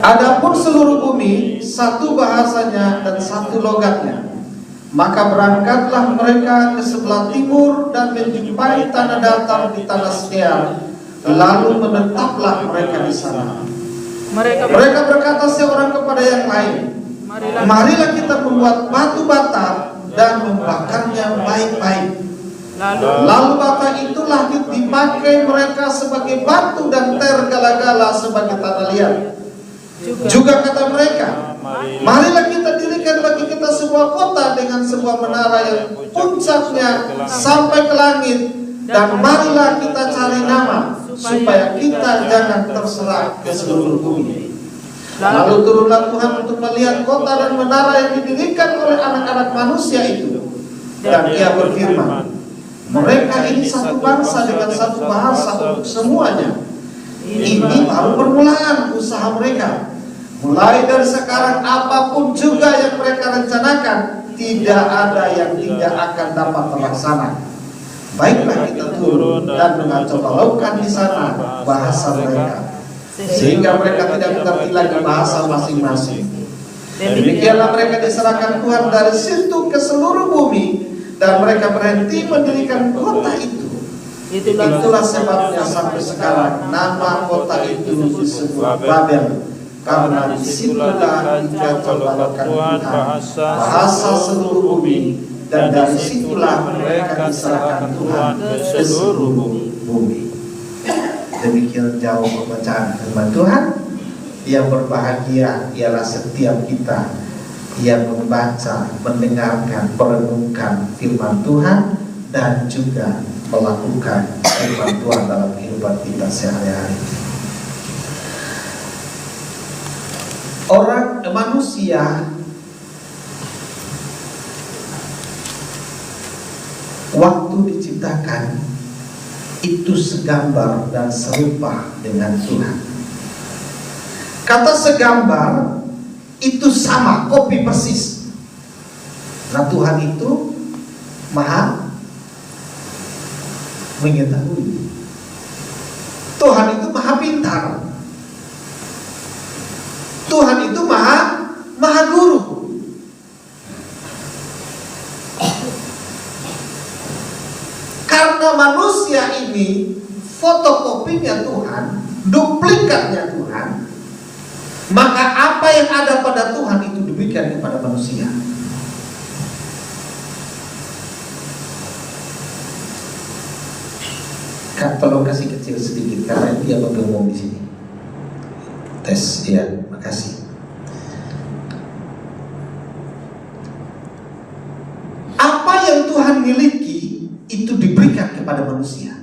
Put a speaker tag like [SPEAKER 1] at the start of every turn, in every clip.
[SPEAKER 1] Adapun seluruh bumi satu bahasanya dan satu logatnya. Maka berangkatlah mereka ke sebelah timur dan menjumpai tanah datar di tanah Seir. Lalu menetaplah mereka di sana. Mereka berkata seorang kepada yang lain, marilah kita membuat batu bata dan membakarnya baik-baik. Lalu bata itulah dipakai mereka sebagai batu dan tergala-gala sebagai tanah liat. Juga kata mereka, marilah kita dirikan bagi kita sebuah kota dengan sebuah menara yang puncaknya sampai ke langit, dan marilah kita cari nama supaya kita jangan terserak ke seluruh bumi. Lalu turunlah Tuhan untuk melihat kota dan menara yang didirikan oleh anak-anak manusia itu, dan Ia berfirman, mereka ini satu bangsa dengan satu bahasa untuk semuanya. Ini baru permulaan usaha mereka. Mulai dari sekarang apapun juga yang mereka rencanakan, tidak ada yang tidak akan dapat terlaksana. Baiklah kita turun dan mengacau-balaukan di sana bahasa mereka, sehingga mereka tidak mengerti lagi bahasa masing-masing. Demikianlah mereka diserahkan Tuhan dari situ ke seluruh bumi, dan mereka berhenti mendirikan kota itu. Itulah sebabnya sampai sekarang nama kota itu disebut Babel, karena disitulah dikacau-balaukan Tuhan bahasa seluruh bumi, dan dari situlah mereka diserahkan Tuhan ke seluruh bumi. Demikian jauh pembacaan firman Tuhan. Yang berbahagia ialah setiap kita yang membaca, mendengarkan, merenungkan firman Tuhan, dan juga melakukan firman Tuhan dalam kehidupan kita sehari-hari. Manusia waktu diciptakan itu segambar dan serupa dengan Tuhan. Kata segambar itu sama, kopi persis. Nah, Tuhan itu maha mengetahui. Tuhan itu maha pintar. Tuhan itu maha guru. Karena manusia ini fotokopinya Tuhan, duplikatnya Tuhan, maka apa yang ada pada Tuhan itu diberikan kepada manusia. Kak, tolong kasih kecil sedikit karena dia menggemung di sini. Tes, ya, makasih. Apa yang Tuhan miliki itu diberikan kepada manusia.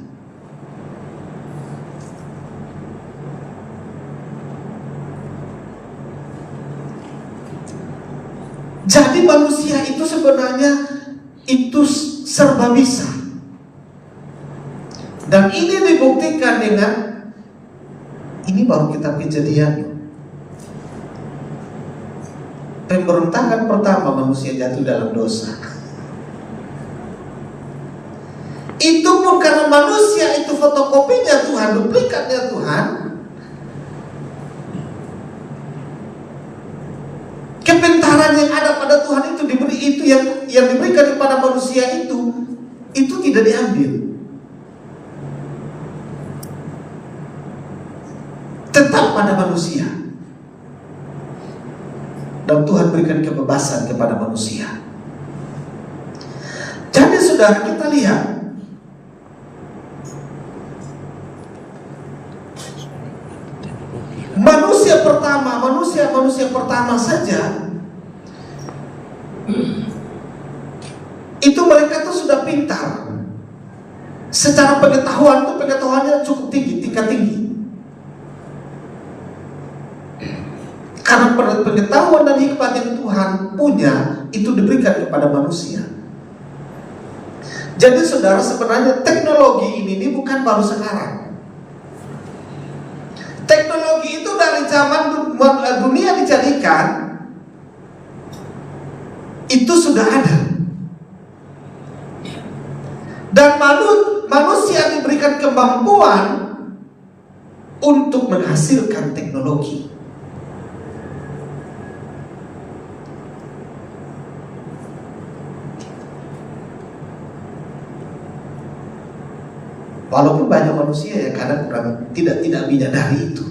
[SPEAKER 1] Jadi manusia itu sebenarnya itu serba bisa. Dan ini dibuktikan dengan ini baru kitab Kejadian. Pemberontakan pertama manusia jatuh dalam dosa. Itu pun karena manusia itu fotokopinya Tuhan, duplikatnya Tuhan. Kepintaran yang ada pada Tuhan itu diberi, itu yang diberikan kepada manusia itu tidak diambil. Tetap pada manusia. Dan Tuhan berikan kebebasan kepada manusia. Jadi saudara, kita lihat manusia pertama saja itu mereka tuh sudah pintar. Secara pengetahuannya cukup tinggi, tingkat tinggi. Karena pengetahuan dan hikmat yang Tuhan punya itu diberikan kepada manusia. Jadi saudara, sebenarnya teknologi ini bukan baru sekarang. Teknologi itu dari zaman dunia dijadikan itu sudah ada. Dan manusia diberikan kemampuan untuk menghasilkan teknologi. Walaupun banyak manusia yang kadang kurang tidak menyadari itu.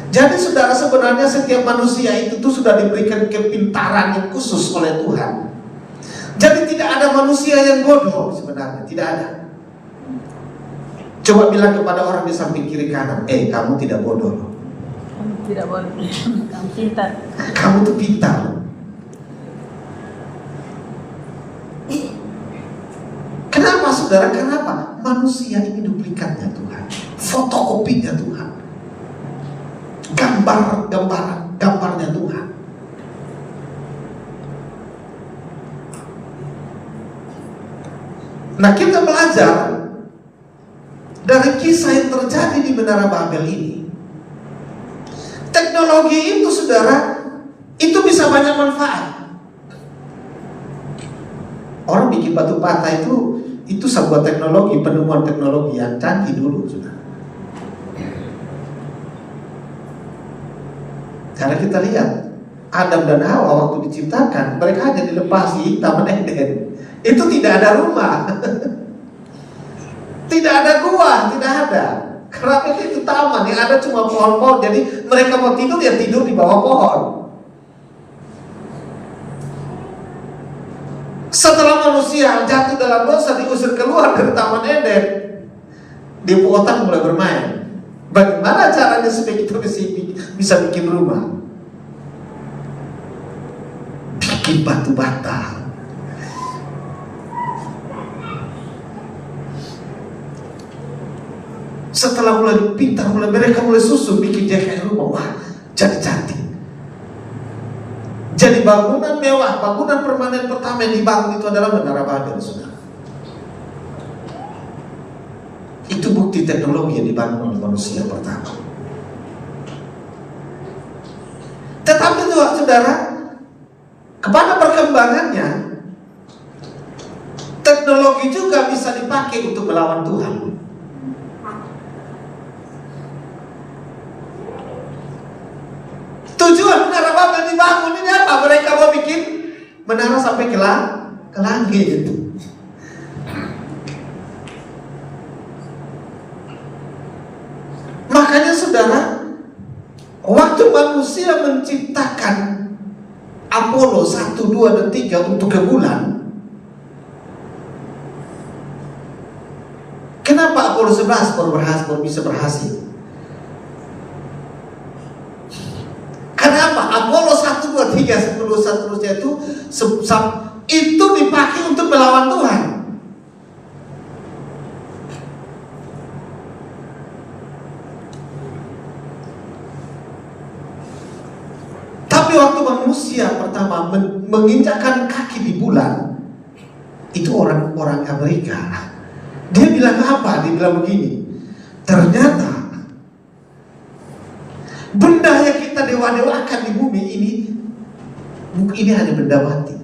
[SPEAKER 1] Jadi saudara, sebenarnya setiap manusia itu tuh sudah diberikan kepintaran yang khusus oleh Tuhan. Jadi tidak ada manusia yang bodoh sebenarnya, tidak ada. Coba bilang kepada orang di samping kiri kanan, kamu tidak bodoh.
[SPEAKER 2] Kamu tidak bodoh, kamu pintar.
[SPEAKER 1] Kamu tuh pintar. Kenapa saudara? Kenapa? Manusia ini duplikatnya Tuhan, fotokopinya Tuhan, gambarnya Tuhan. Nah, kita belajar dari kisah yang terjadi di Menara Babel ini. Teknologi itu saudara, itu bisa banyak manfaat. Orang bikin batu bata itu sebuah teknologi, penemuan teknologi yang canggih dulu, saudara. Karena kita lihat Adam dan Hawa waktu diciptakan, mereka hanya dilepas di Taman Eden. Itu tidak ada rumah, tidak ada gua, tidak ada. Karena itu taman, yang ada cuma pohon-pohon. Jadi mereka mau tidur, ya tidur di bawah pohon. Setelah manusia jatuh dalam dosa, diusir keluar dari Taman Eden, di otak mulai bermain. Bagaimana caranya supaya kita bisa bikin rumah? Bikin batu bata. Setelah mulai pintar, mereka mulai susun, bikin dia kayak rumah. Wah, jadi cantik. Jadi bangunan mewah, bangunan permanen pertama yang dibangun itu adalah Menara Babel, saudara. Itu bukti teknologi yang dibangun oleh manusia pertama. Tetapi itu, saudara, kepada perkembangannya, teknologi juga bisa dipakai untuk melawan Tuhan. Tujuan Menara Babel dibangun ini apa? Mereka mau bikin menara sampai ke langit. Makanya saudara, waktu manusia menciptakan Apollo 1, 2, dan 3 untuk ke bulan, kenapa Apollo 11 baru bisa berhasil? Kenapa? Apollo 1, 2, 3, 10, seterusnya itu dipakai untuk melawan Tuhan. Tapi waktu manusia pertama menginjakkan kaki di bulan, itu orang Amerika. Dia bilang apa? Dia bilang begini, ternyata benda yang kita dewa-dewakan di bumi ini hanya benda mati.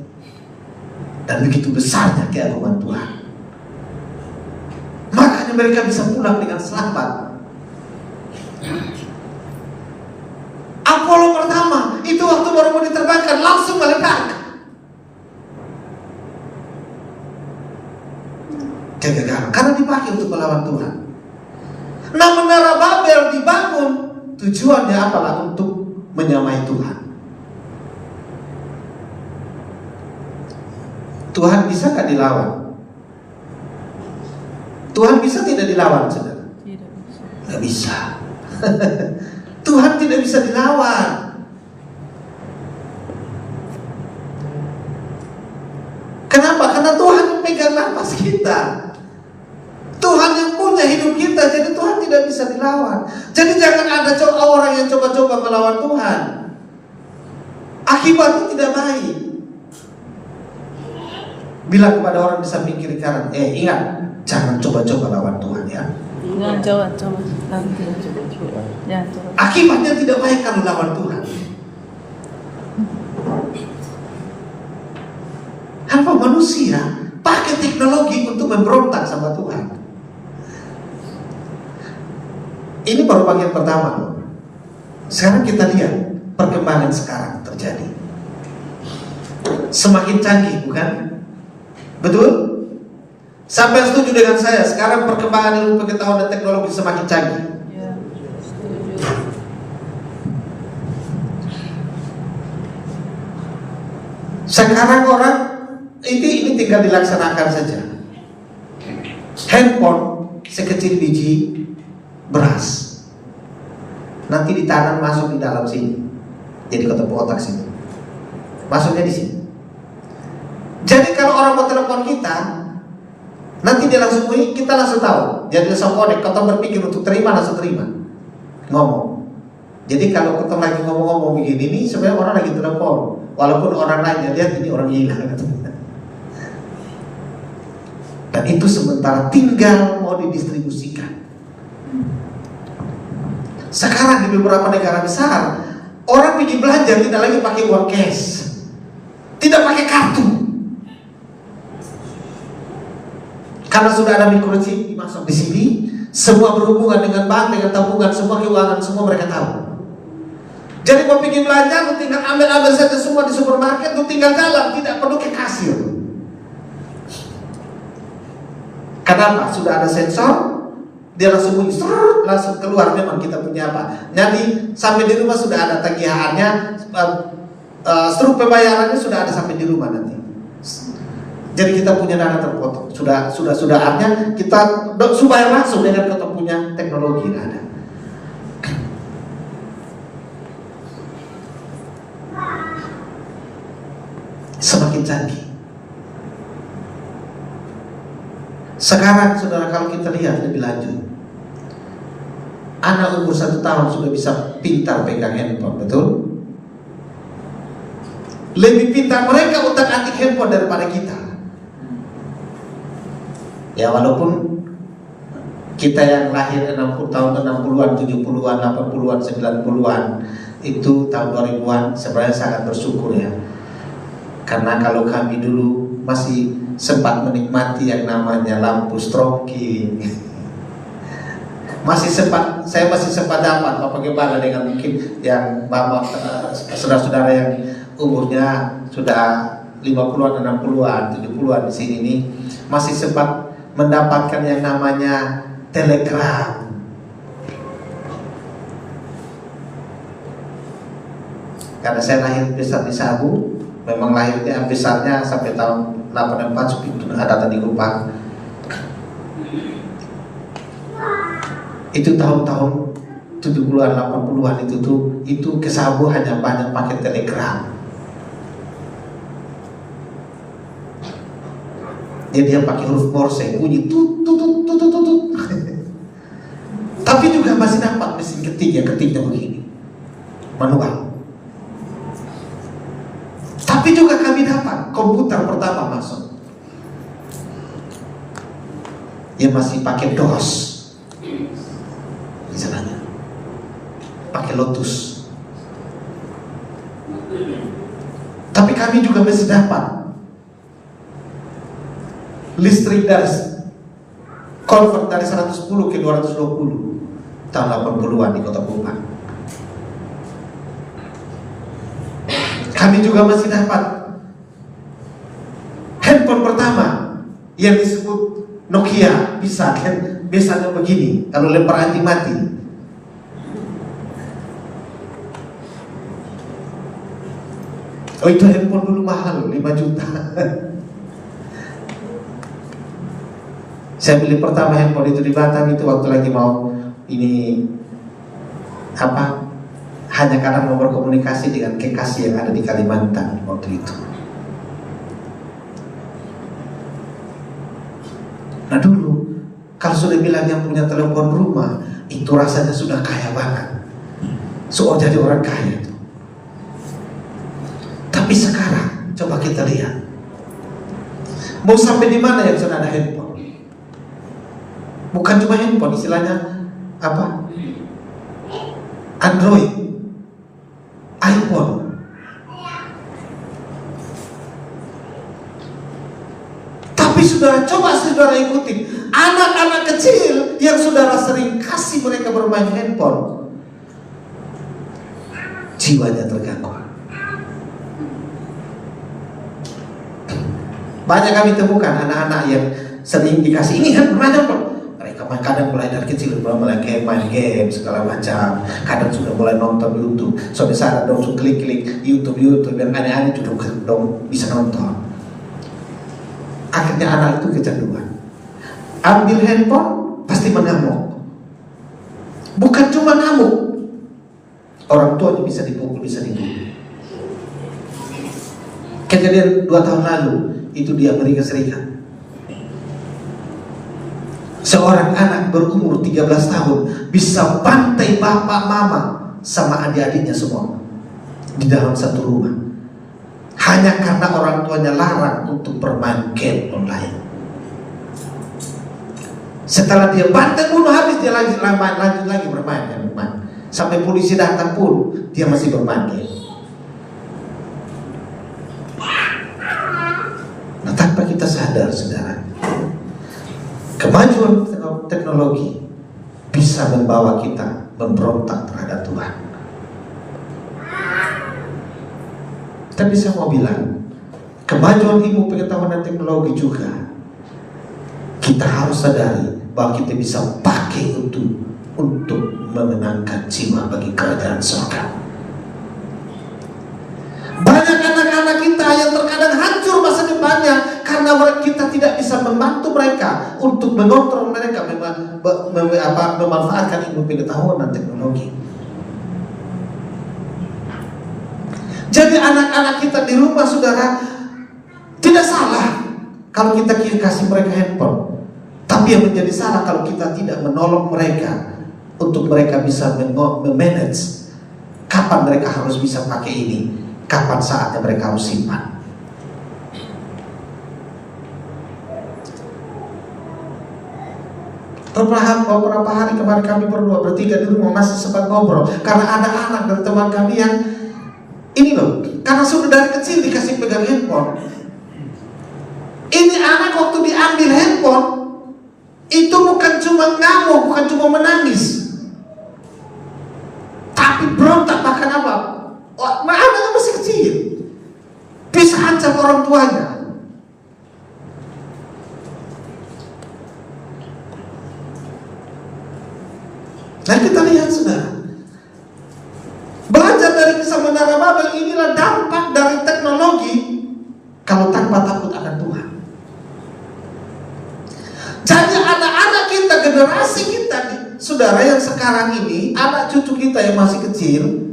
[SPEAKER 1] Dan begitu besarnya keagungan Tuhan. Makanya mereka bisa pulang dengan selamat. Apollo pertama, itu waktu baru mau diterbangkan, langsung meledak. Kegagalan, karena dipakai untuk melawan Tuhan. Nah, Menara Babel dibangun, tujuannya apalah? Untuk menyamai Tuhan. Tuhan bisa gak dilawan? Tuhan bisa tidak dilawan, saudara?
[SPEAKER 2] Tidak bisa.
[SPEAKER 1] Gak bisa. Tuhan tidak bisa dilawan. Kenapa? Karena Tuhan yang pegang nafas kita, Tuhan yang punya hidup kita. Jadi Tuhan tidak bisa dilawan. Jadi jangan ada orang yang coba-coba melawan Tuhan. Akibatnya tidak baik. Bilang kepada orang di samping kiri kanan, ingat, jangan coba-coba lawan Tuhan, ya.
[SPEAKER 2] Jangan coba-coba. Jangan coba.
[SPEAKER 1] Akibatnya tidak baik kalau lawan Tuhan. Apa manusia pakai teknologi untuk memberontak sama Tuhan? Ini baru bagian pertama, loh. Sekarang kita lihat perkembangan sekarang terjadi. Semakin canggih, bukan? Betul? Sampai setuju dengan saya, sekarang perkembangan ilmu pengetahuan dan teknologi semakin canggih.
[SPEAKER 2] Ya, setuju.
[SPEAKER 1] Sekarang orang ini tinggal dilaksanakan saja. Handphone sekecil biji beras, nanti ditanam masuk di dalam sini, jadi ketemu otak sini, masuknya di sini. Jadi kalau orang mau telepon kita, nanti dia langsung kita langsung tahu. Jadi langsung connect. Kalau berpikir untuk terima, langsung terima, ngomong. Jadi kalau kita lagi ngomong-ngomong begini, ini sebenarnya orang lagi telepon, walaupun orang lain lihat ini orang gila. Dan itu sementara tinggal mau didistribusikan. Sekarang di beberapa negara besar, orang pergi belanja tidak lagi pakai uang cash, tidak pakai kartu, karena sudah ada microchip dimasuk di sini. Semua berhubungan dengan bank, dengan tabungan, semua keuangan, semua mereka tahu. Jadi mau pergi belanja, lu tinggal ambil saja semua di supermarket, lu tinggal jalan, tidak perlu ke kasir. Kenapa? Sudah ada sensor, dia langsung bunyi, langsung keluar memang kita punya apa. Jadi sampai di rumah sudah ada tagihannya, struk pembayarannya sudah ada sampai di rumah nanti. Jadi kita punya dana terpotong, sudah artinya kita supaya langsung dengan kita punya teknologi yang ada. Semakin canggih. Sekarang saudara, kalau kita lihat lebih lanjut, anak umur 1 tahun sudah bisa pintar pegang handphone, betul? Lebih pintar mereka utak-atik handphone daripada kita. Ya walaupun kita yang lahir 60 tahun 60-an, 70-an, 80-an, 90-an itu tahun 2000-an sebenarnya sangat bersyukur ya. Karena kalau kami dulu masih sempat menikmati yang namanya lampu stroking. Saya masih sempat dapat apa gimana dengan mungkin yang bapak saudara-saudara yang umurnya sudah 50-an, 60-an, 70-an di sini nih masih sempat mendapatkan yang namanya telegram. Karena saya lahir besar di Sabu, memang lahirnya besarnya sampai tahun 84 itu ada tadi Kupang. Itu tahun-tahun 70-an 80-an itu ke Sabu hanya banyak pakai telegram. Dia pakai huruf Morse, bunyi tut tut tut tut tut tut. Tapi juga masih dapat mesin ketiknya begini, manual. Tapi juga kami dapat komputer pertama masuk, dia masih pakai DOS, misalnya, pakai Lotus. Tapi kami juga masih dapat listrik dari convert dari 110 ke 220 tahun 80-an di Kota Kupang. Kami juga masih dapat handphone pertama yang disebut Nokia, bisa kan biasanya begini kalau lempar anjing mati. Oh itu handphone dulu mahal 5 juta. Saya beli pertama handphone itu di Batam itu waktu lagi mau ini apa, hanya karena mau berkomunikasi dengan kekasih yang ada di Kalimantan waktu itu. Nah dulu kalau sudah bilang yang punya telepon rumah itu rasanya sudah kaya banget, soal jadi orang kaya itu. Tapi sekarang coba kita lihat, mau sampai di mana yang sudah ada handphone? Bukan cuma handphone, istilahnya apa? Android, iPhone. Tapi saudara, coba saudara ikuti anak-anak kecil yang saudara sering kasih mereka bermain handphone, jiwanya terganggu. Banyak kami temukan anak-anak yang sering dikasih ini kan remaja kok. Mereka kadang mulai dari kecil mulai main game segala macam. Kadang sudah mulai nonton YouTube. So misalnya dong klik YouTube dan aneh-aneh juga dong bisa nonton. Akhirnya anak itu kecanduan. Ambil handphone pasti mengamuk. Bukan cuma ngamuk, orang tuanya bisa dipukul, bisa dibunuh. Kejadian 2 tahun lalu itu di Amerika Serikat. Seorang anak berumur 13 tahun bisa bantai bapak mama sama adik-adiknya semua di dalam satu rumah, hanya karena orang tuanya larang untuk bermain game online. Setelah dia bantai bunuh habis, dia lanjut lagi bermain. Sampai polisi datang pun dia masih bermain game. Nah, tanpa kita sadar, saudara, kemajuan teknologi bisa membawa kita memberontak terhadap Tuhan. Tapi saya mau bilang, kemajuan ilmu pengetahuan dan teknologi juga kita harus sadari bahwa kita bisa pakai untuk memenangkan jiwa bagi kerajaan surga. Banyak anak-anak kita yang terkadang hancur masa depannya karena kita tidak bisa membantu mereka untuk mengontrol mereka memanfaatkan ilmu pengetahuan dan teknologi. Jadi anak-anak kita di rumah, saudara, tidak salah kalau kita kasih mereka handphone. Tapi yang menjadi salah kalau kita tidak menolong mereka untuk mereka bisa memanage kapan mereka harus bisa pakai ini, kapan saatnya mereka harus simpan. Beberapa hari kemarin kami berdua bertiga di rumah masih sempat ngobrol karena ada anak dari teman kami yang ini loh, karena sudah dari kecil dikasih pegang handphone. Ini anak waktu diambil handphone itu bukan cuma ngamuk, bukan cuma menangis, tapi berontak. Bahkan apa? Anaknya masih kecil, bisa ancam orang tuanya. Nah, kita lihat, saudara, belajar dari kisah Menara Babel inilah dampak dari teknologi kalau tanpa takut akan Tuhan. Jadi anak-anak kita, generasi kita, saudara, yang sekarang ini, anak cucu kita yang masih kecil,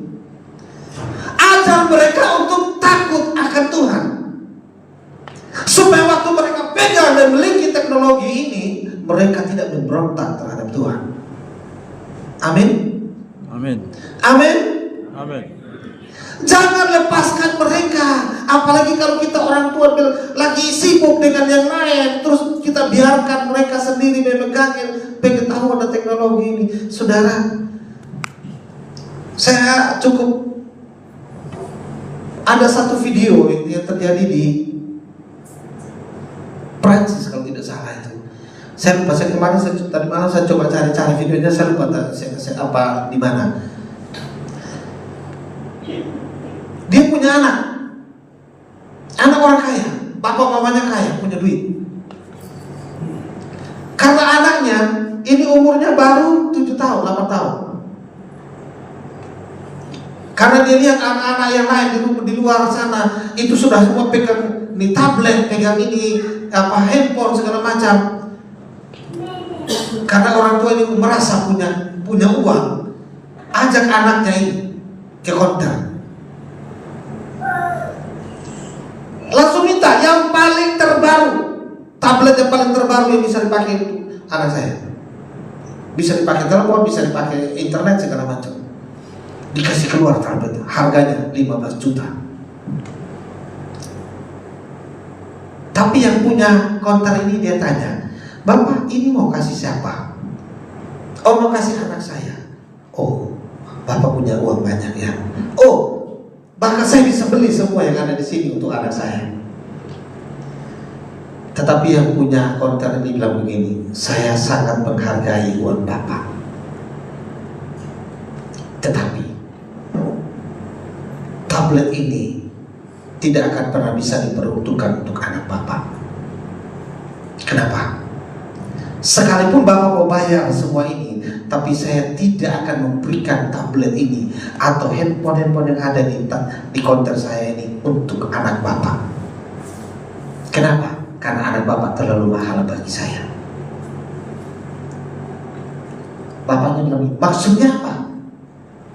[SPEAKER 1] ajar mereka untuk takut akan Tuhan, supaya waktu mereka pegang dan memiliki teknologi ini, mereka tidak memberontak terhadap Tuhan. Amin.
[SPEAKER 3] Amin.
[SPEAKER 1] Amin.
[SPEAKER 3] Amin.
[SPEAKER 1] Jangan lepaskan mereka, apalagi kalau kita orang tua lagi sibuk dengan yang lain, terus kita biarkan mereka sendiri memegang pengetahuan dan teknologi ini. Saudara, saya cukup ada satu video yang terjadi di Prancis kalau tidak salah itu. Saya lupa, tadi malam saya coba cari videonya, saya lupa apa di mana. Dia punya anak orang kaya, bapak mamanya kaya, punya duit. Karena anaknya ini umurnya baru 7 tahun, 8 tahun. Karena dia lihat anak-anak yang lain di luar sana itu sudah semua pegang ini tablet, pegang ini handphone segala macam. Karena orang tua ini merasa punya uang, ajak anaknya ini ke konter. Langsung minta yang paling terbaru, tablet yang paling terbaru yang bisa dipakai itu anak saya. Bisa dipakai telepon, bisa dipakai internet segala macam. Dikasih keluar tablet, harganya 15 juta. Tapi yang punya konter ini dia tanya, "Bapak, ini mau kasih siapa?" "Oh, mau kasih anak saya." "Oh, Bapak punya uang banyak ya." "Oh, bahkan saya bisa beli semua yang ada di sini untuk anak saya." Tetapi yang punya konter ini bilang begini, "Saya sangat menghargai uang Bapak, tetapi tablet ini tidak akan pernah bisa diperuntukkan untuk anak Bapak." "Kenapa?" Sekalipun Bapak mau bayar semua ini, tapi saya tidak akan memberikan tablet ini atau handphone yang ada di konter saya ini untuk anak Bapak. Kenapa? Karena anak Bapak terlalu mahal bagi saya. Bapaknya bilang, maksudnya apa?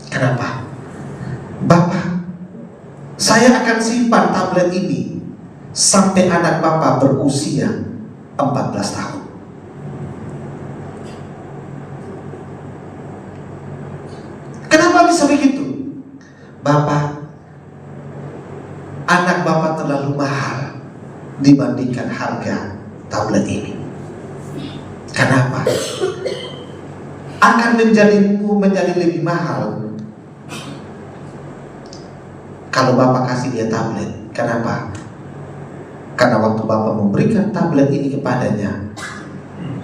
[SPEAKER 1] Kenapa? Bapak, saya akan simpan tablet ini sampai anak Bapak berusia 14 tahun. Kenapa bisa begitu? Bapak, anak Bapak terlalu mahal dibandingkan harga tablet ini. Kenapa? Akan menjadi lebih mahal kalau Bapak kasih dia tablet. Kenapa? Karena waktu Bapak memberikan tablet ini kepadanya,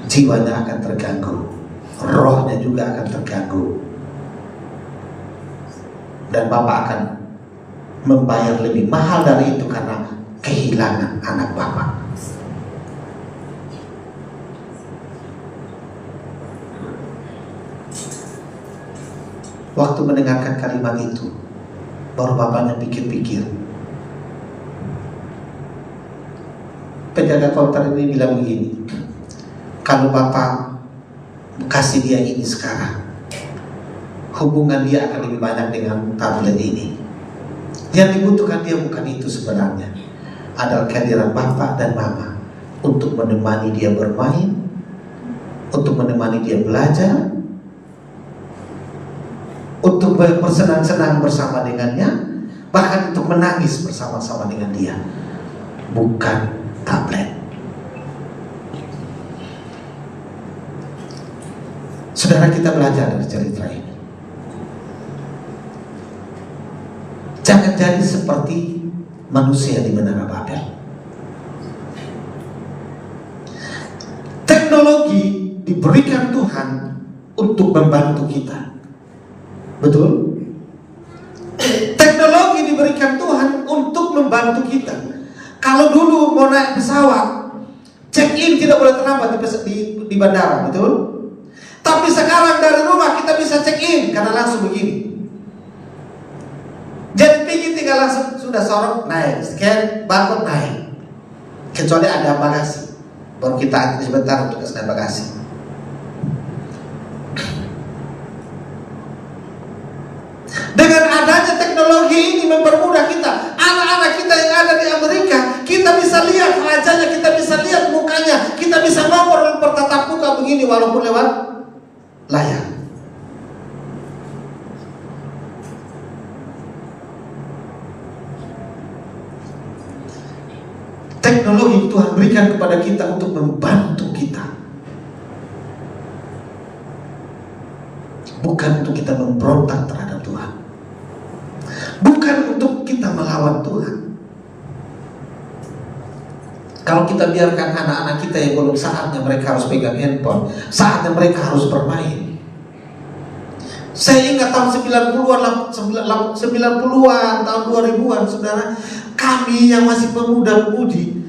[SPEAKER 1] jiwanya akan terganggu, rohnya juga akan terganggu, dan Bapak akan membayar lebih mahal dari itu karena kehilangan anak Bapak. Waktu mendengarkan kalimat itu, baru bapaknya pikir-pikir. Penjaga konter ini bilang begini, kalau Bapak kasih dia ini sekarang, hubungan dia akan lebih banyak dengan tablet ini. Yang dibutuhkan dia bukan itu sebenarnya, adalah kehadiran Bapak dan Mama untuk menemani dia bermain, untuk menemani dia belajar, untuk bersenang-senang bersama dengannya, bahkan untuk menangis bersama-sama dengan dia. Bukan tablet. Saudara, kita belajar dari cerita ini. Jangan jadi seperti manusia di Menara Babel. Teknologi diberikan Tuhan untuk membantu kita. Betul? Teknologi diberikan Tuhan untuk membantu kita. Kalau dulu mau naik pesawat, check-in tidak boleh terlambat di bandara, betul? Tapi sekarang dari rumah kita bisa check-in karena langsung begini. Jadi pergi tinggal langsung, sudah sorong naik, scan barcode naik. Kecuali ada bagasi, baru kita antri sebentar untuk scan bagasi. Dengan adanya teknologi ini mempermudah kita. Anak-anak kita yang ada di Amerika, kita bisa lihat rajanya, kita bisa lihat mukanya, kita bisa ngobrol bertatap muka begini walaupun lewat layar. Teknologi Tuhan berikan kepada kita untuk membantu kita, bukan untuk kita memberontak terhadap Tuhan, bukan untuk kita melawan Tuhan. Kalau kita biarkan anak-anak kita yang belum saatnya mereka harus pegang handphone, saatnya mereka harus bermain. Saya ingat tahun 90-an, tahun 2000-an, saudara, kami yang masih pemuda-pemudi,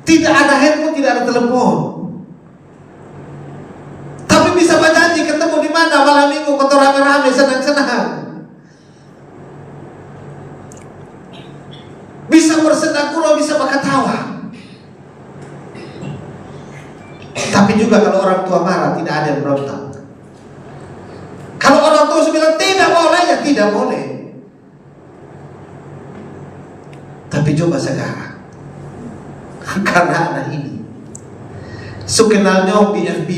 [SPEAKER 1] tidak ada handphone, tidak ada telepon. Tapi bisa berjanji ketemu di mana malam minggu, kotor rame-rame, senang-senang. Bisa bersenang gurau, bisa berketawa. Tapi juga kalau orang tua marah, tidak ada yang berontak. Kalau orang tua bilang tidak boleh, ya tidak boleh. Tapi coba sekarang, karena anak ini sukenal nyong di FB,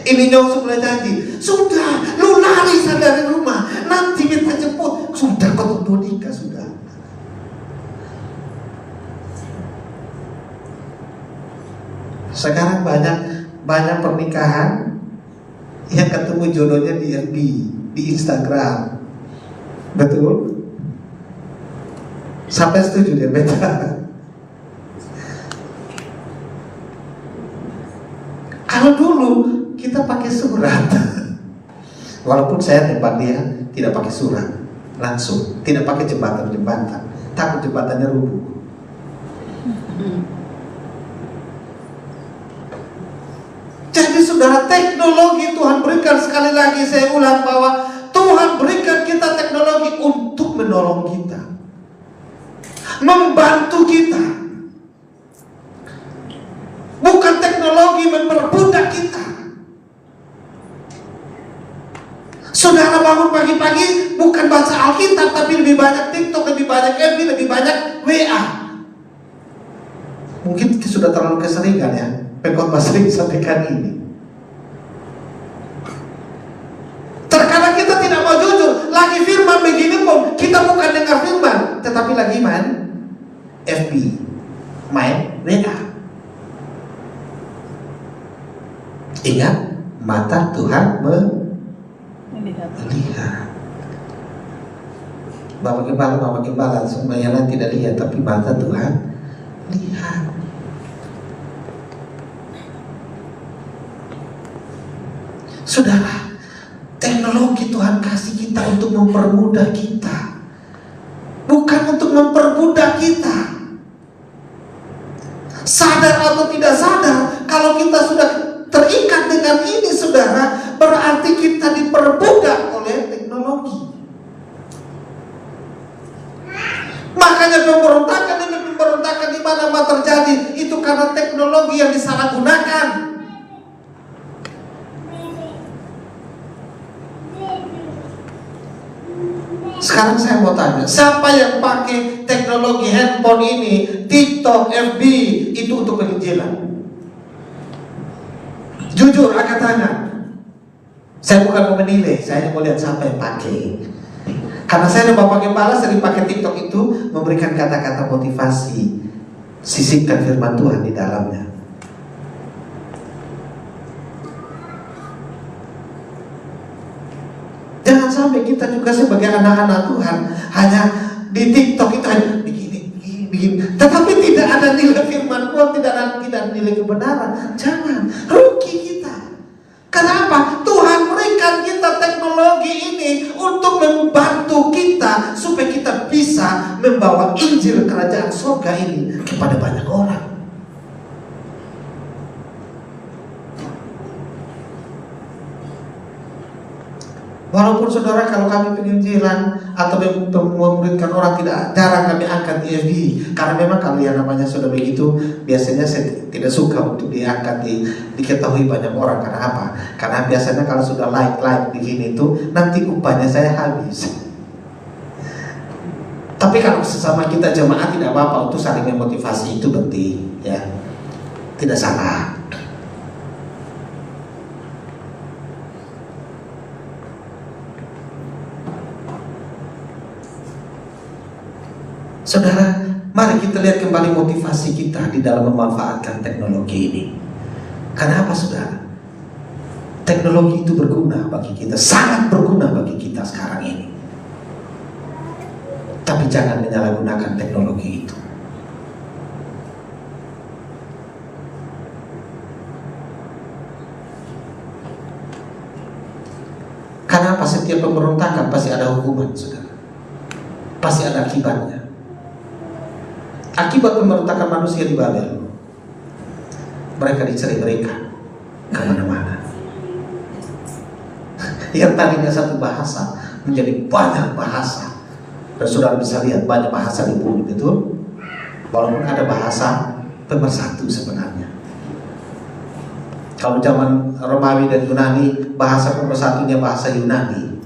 [SPEAKER 1] ini nyong sudah janji, sudah lu lari dari rumah, nanti kita jemput, sudah kau tunggu nikah sudah. Sekarang banyak pernikahan yang ketemu jodohnya di FB, di Instagram, betul? Sampai setuju dia beta. Kalau dulu kita pakai surat, walaupun saya tempat dia tidak pakai surat, langsung, tidak pakai jembatan, takut jembatannya rubuh. Jadi saudara, teknologi Tuhan berikan, sekali lagi saya ulang, bahwa Tuhan berikan kita teknologi untuk menolong kita, membantu kita. Bukan teknologi memperbudak kita. Saudara bangun pagi-pagi bukan baca Alkitab, tapi lebih banyak TikTok, lebih banyak FB, lebih banyak WA. Mungkin sudah terlalu keseringan ya, pengkhotbah sering sampaikan ini. Terkadang kita tidak mau jujur, lagi firman begini pun kita bukan dengar firman, tetapi lagi main FB, main WA. Ingat, mata Tuhan melihat. Bapak Gembala semuanya tidak lihat, tapi mata Tuhan lihat. Saudara, teknologi Tuhan kasih kita untuk mempermudah kita, bukan untuk memperbudak kita. Sadar atau tidak sadar, kalau kita sudah terikat dengan ini, saudara, berarti kita diperbudak oleh teknologi. Makanya pemberontakan demi pemberontakan di mana-mana terjadi, itu karena teknologi yang disalahgunakan. Sekarang saya mau tanya, siapa yang pakai teknologi handphone ini, TikTok, FB, itu untuk penginjilan? Jujur, angkat tangan. Saya bukan mau menilai, saya mau lihat siapa yang pakai. Karena saya dan Bapak Gembala sering pakai TikTok itu memberikan kata-kata motivasi, sisipkan firman Tuhan di dalamnya. Jangan sampai kita juga sebagai anak-anak Tuhan hanya di TikTok itu hanya begini, tetapi tidak ada nilai firman Tuhan, tidak ada nilai kebenaran. Jangan, rugi kita. Kenapa? Tuhan berikan kita teknologi ini untuk membantu kita supaya kita bisa membawa Injil kerajaan surga ini kepada banyak orang. Walaupun saudara, kalau kami penginjilan atau memuridkan orang, jarang kami angkat di FB, karena memang kalau yang namanya sudah begitu, biasanya saya tidak suka untuk diangkat, diketahui banyak orang. Karena apa? Karena biasanya kalau sudah like begini itu, nanti upahnya saya habis. Tapi kalau sesama kita jemaat tidak apa-apa, untuk saling memotivasi itu penting, ya, tidak salah. Saudara, mari kita lihat kembali motivasi kita di dalam memanfaatkan teknologi ini. Karena apa, saudara? Teknologi itu berguna bagi kita, sangat berguna bagi kita sekarang ini. Tapi jangan menyalahgunakan teknologi itu. Karena apa? Setiap pemberontakan pasti ada hukuman, saudara. Pasti ada akibatnya. Akibat pemberontakan manusia di Babel, mereka dicari mereka kemana-mana. Yang tadinya satu bahasa menjadi banyak bahasa. Dan saudara bisa lihat banyak bahasa di bumi, betul? Walaupun ada bahasa pemersatu sebenarnya. Kalau zaman Romawi dan Yunani, bahasa pemersatunya bahasa Yunani.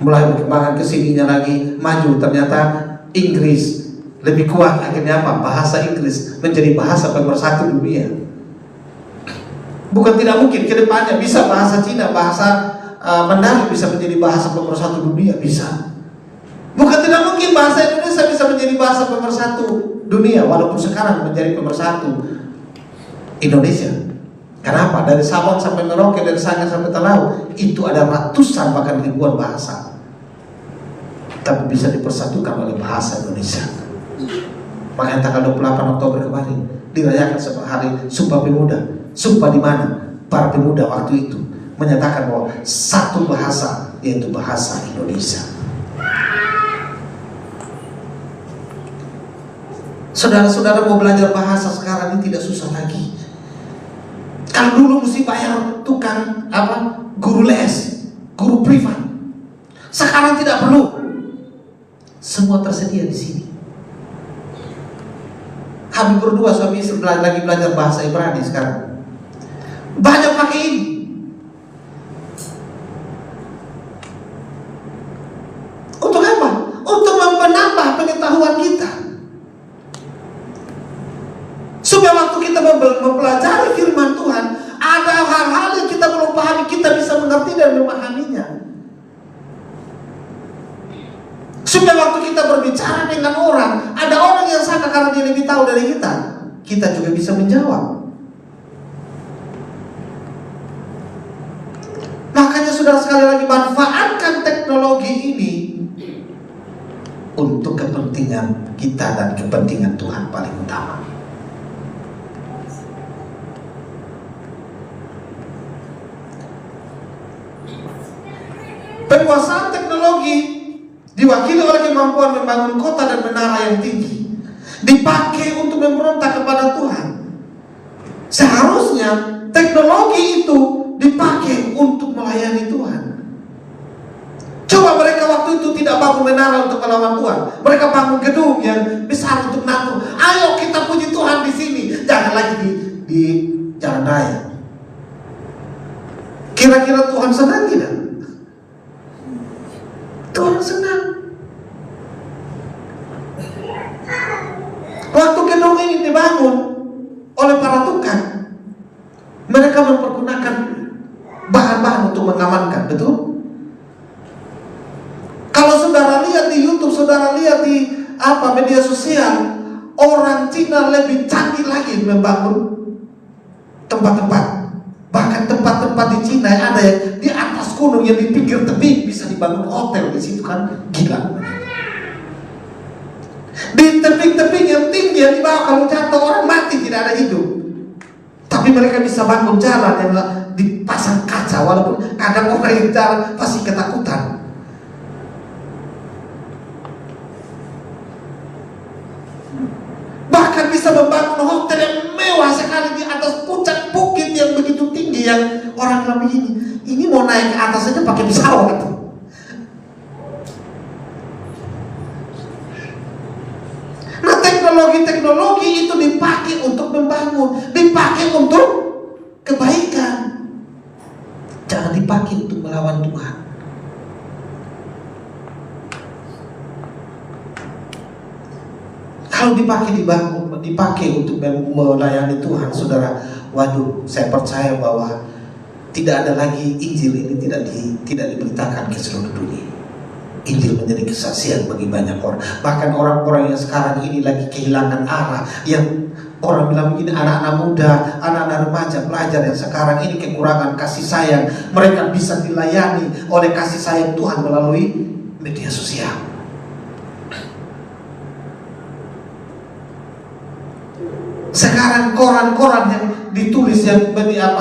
[SPEAKER 1] Mulai berkembangan kesininya lagi, maju, ternyata Inggris lebih kuat. Akhirnya apa? Bahasa Inggris menjadi bahasa pemersatu dunia. Bukan tidak mungkin ke depannya bisa bahasa Cina, bahasa Mandarin bisa menjadi bahasa pemersatu dunia, bisa. Bukan tidak mungkin bahasa Indonesia bisa menjadi bahasa pemersatu dunia, walaupun sekarang menjadi pemersatu Indonesia. Kenapa? Dari Sabang sampai Merauke, dari Sangir sampai Talaut, itu ada ratusan bahkan ribuan bahasa, tapi bisa dipersatukan oleh bahasa Indonesia. Makanya tanggal 28 Oktober kemarin dirayakan sebagai hari Sumpah Pemuda. Sumpah di mana? Para pemuda waktu itu menyatakan bahwa satu bahasa, yaitu bahasa Indonesia. Saudara-saudara mau belajar bahasa sekarang ini tidak susah lagi. Kalau dulu mesti bayar tukang guru les, guru privat. Sekarang tidak perlu. Semua tersedia di sini. Kami berdua suami istri lagi belajar bahasa Ibrani sekarang. Banyak pakai ini. Untuk apa? Untuk menambah pengetahuan kita. Supaya waktu kita mempelajari firman Tuhan, ada hal-hal yang kita belum pahami, kita bisa mengerti dan memahaminya. Supaya waktu kita berbicara dengan orang, ada orang yang sana karena dia lebih tahu dari kita juga bisa menjawab. Makanya saudara sekali lagi, manfaatkan teknologi ini untuk kepentingan kita dan kepentingan Tuhan paling utama. Penguasaan teknologi diwakili oleh kemampuan membangun kota dan menara yang tinggi, dipakai untuk memberontak kepada Tuhan. Seharusnya teknologi itu dipakai untuk melayani Tuhan. Coba mereka waktu itu tidak bangun menara untuk melawan Tuhan, mereka bangun gedung yang besar untuk nampung. Ayo kita puji Tuhan di sini, jangan lagi di jalan raya. Kira-kira Tuhan senang tidak? Tuhan senang. Waktu gedung ini dibangun oleh para tukang, mereka mempergunakan bahan-bahan untuk mengamankan, betul? Kalau saudara lihat di YouTube, saudara lihat di media sosial, orang Cina lebih canggih lagi membangun tempat-tempat. Bahkan tempat-tempat di Cina ada yang di atas gunung, yang di pinggir tebing bisa dibangun hotel di situ, kan gila. Di tebing-tebing yang tinggi yang di bawah kalau jatuh orang mati tidak ada hidup. Tapi mereka bisa bangun jalan yang dipasang kaca, walaupun kadang orang yang jalan pasti ketakutan. Bahkan bisa membangun hotel yang mewah sekali di atas puncak bukit yang begitu tinggi, yang orang bilang ini mau naik ke atas saja pakai pesawat. Nah, teknologi itu dipakai untuk membangun, dipakai untuk kebaikan, jangan dipakai untuk melawan Tuhan. Kalau dipakai untuk melayani Tuhan, saudara, waduh, saya percaya bahwa tidak ada lagi Injil ini tidak diberitakan ke seluruh dunia. Injil menjadi kesaksian bagi banyak orang. Bahkan orang-orang yang sekarang ini lagi kehilangan arah, yang orang bilang begini, anak-anak muda, anak-anak remaja, pelajar yang sekarang ini kekurangan kasih sayang, mereka bisa dilayani oleh kasih sayang Tuhan melalui media sosial. Sekarang koran-koran yang ditulis, yang